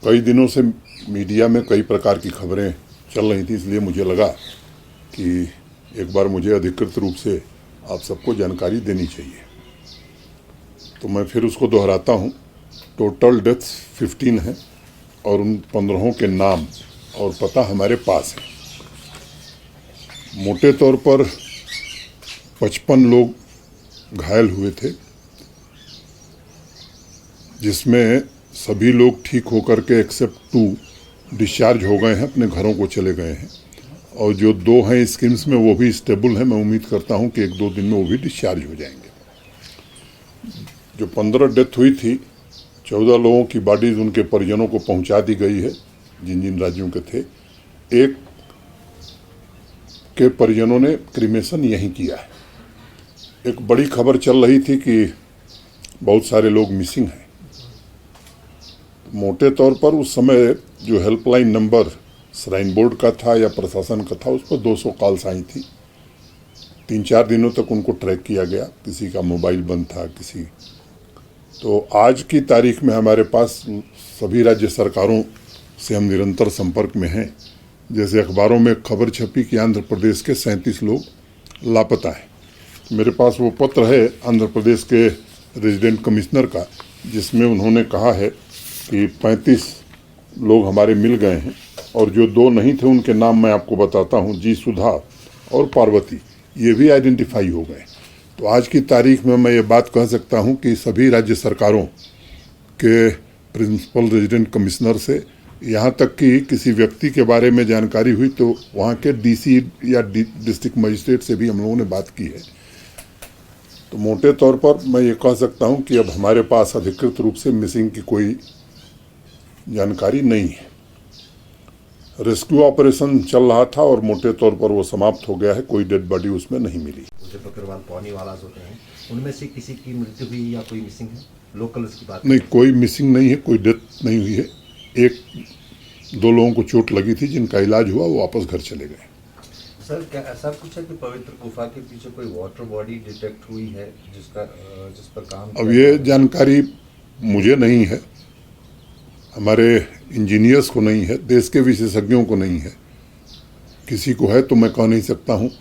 कई दिनों से मीडिया में कई प्रकार की खबरें चल रही थी, इसलिए मुझे लगा कि एक बार मुझे अधिकृत रूप से आप सबको जानकारी देनी चाहिए। तो मैं फिर उसको दोहराता हूँ। टोटल डेथ्स 15 हैं और उन 15 के नाम और पता हमारे पास है। मोटे तौर पर 55 लोग घायल हुए थे, जिसमें सभी लोग ठीक होकर के एक्सेप्ट 2 डिस्चार्ज हो गए हैं, अपने घरों को चले गए हैं। और जो 2 हैं स्कीम्स में, वो भी स्टेबल हैं। मैं उम्मीद करता हूं कि 1-2 दिन में वो भी डिस्चार्ज हो जाएंगे। जो 15 डेथ हुई थी, 14 लोगों की बॉडीज उनके परिजनों को पहुंचा दी गई है, जिन जिन राज्यों के थे। एक के परिजनों ने क्रीमेशन यहीं किया है। एक बड़ी खबर चल रही थी कि बहुत सारे लोग मिसिंग हैं। मोटे तौर पर उस समय जो हेल्पलाइन नंबर श्राइन बोर्ड का था या प्रशासन का था, उस पर 200 कॉल्स आई थी। 3-4 दिनों तक उनको ट्रैक किया गया। किसी का मोबाइल बंद था, किसी। तो आज की तारीख में हमारे पास सभी राज्य सरकारों से हम निरंतर संपर्क में हैं। जैसे अखबारों में खबर छपी कि आंध्र प्रदेश के 37 लोग लापता हैं। मेरे पास वो पत्र है आंध्र प्रदेश के रेजिडेंट कमिश्नर का, जिसमें उन्होंने कहा है कि 35 लोग हमारे मिल गए हैं और जो 2 नहीं थे उनके नाम मैं आपको बताता हूं, जी सुधा और पार्वती, ये भी आइडेंटिफाई हो गए। तो आज की तारीख में मैं ये बात कह सकता हूं कि सभी राज्य सरकारों के प्रिंसिपल रेजिडेंट कमिश्नर से यहाँ तक कि किसी व्यक्ति के बारे में जानकारी हुई तो वहाँ के डीसी या डिस्ट्रिक्ट मजिस्ट्रेट से भी हम लोगों ने बात की है। तो मोटे तौर पर मैं ये कह सकता हूँ कि अब हमारे पास अधिकृत रूप से मिसिंग की कोई जानकारी नहीं है। रेस्क्यू ऑपरेशन चल रहा था और मोटे तौर पर वो समाप्त हो गया है। कोई डेड बॉडी उसमें नहीं मिली। मुझे बकरवाल पौनी वाला होते हैं, उनमें से किसी की मृत्यु हुई या कोई मिसिंग है? लोकल्स की बात नहीं, कोई मिसिंग नहीं है, कोई डेथ नहीं हुई है। 1-2 लोगों को चोट लगी थी, जिनका इलाज हुआ, वो वापस घर चले गए। सर, क्या ऐसा कुछ है कि पवित्र गुफा के पीछे कोई वाटर बॉडी डिटेक्ट हुई है जिस पर काम? अब ये जानकारी मुझे नहीं है, हमारे इंजीनियर्स को नहीं है, देश के विशेषज्ञों को नहीं है। किसी को है तो मैं कह नहीं सकता हूँ।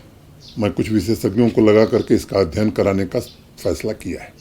मैं कुछ विशेषज्ञों को लगा करके इसका अध्ययन कराने का फैसला किया है।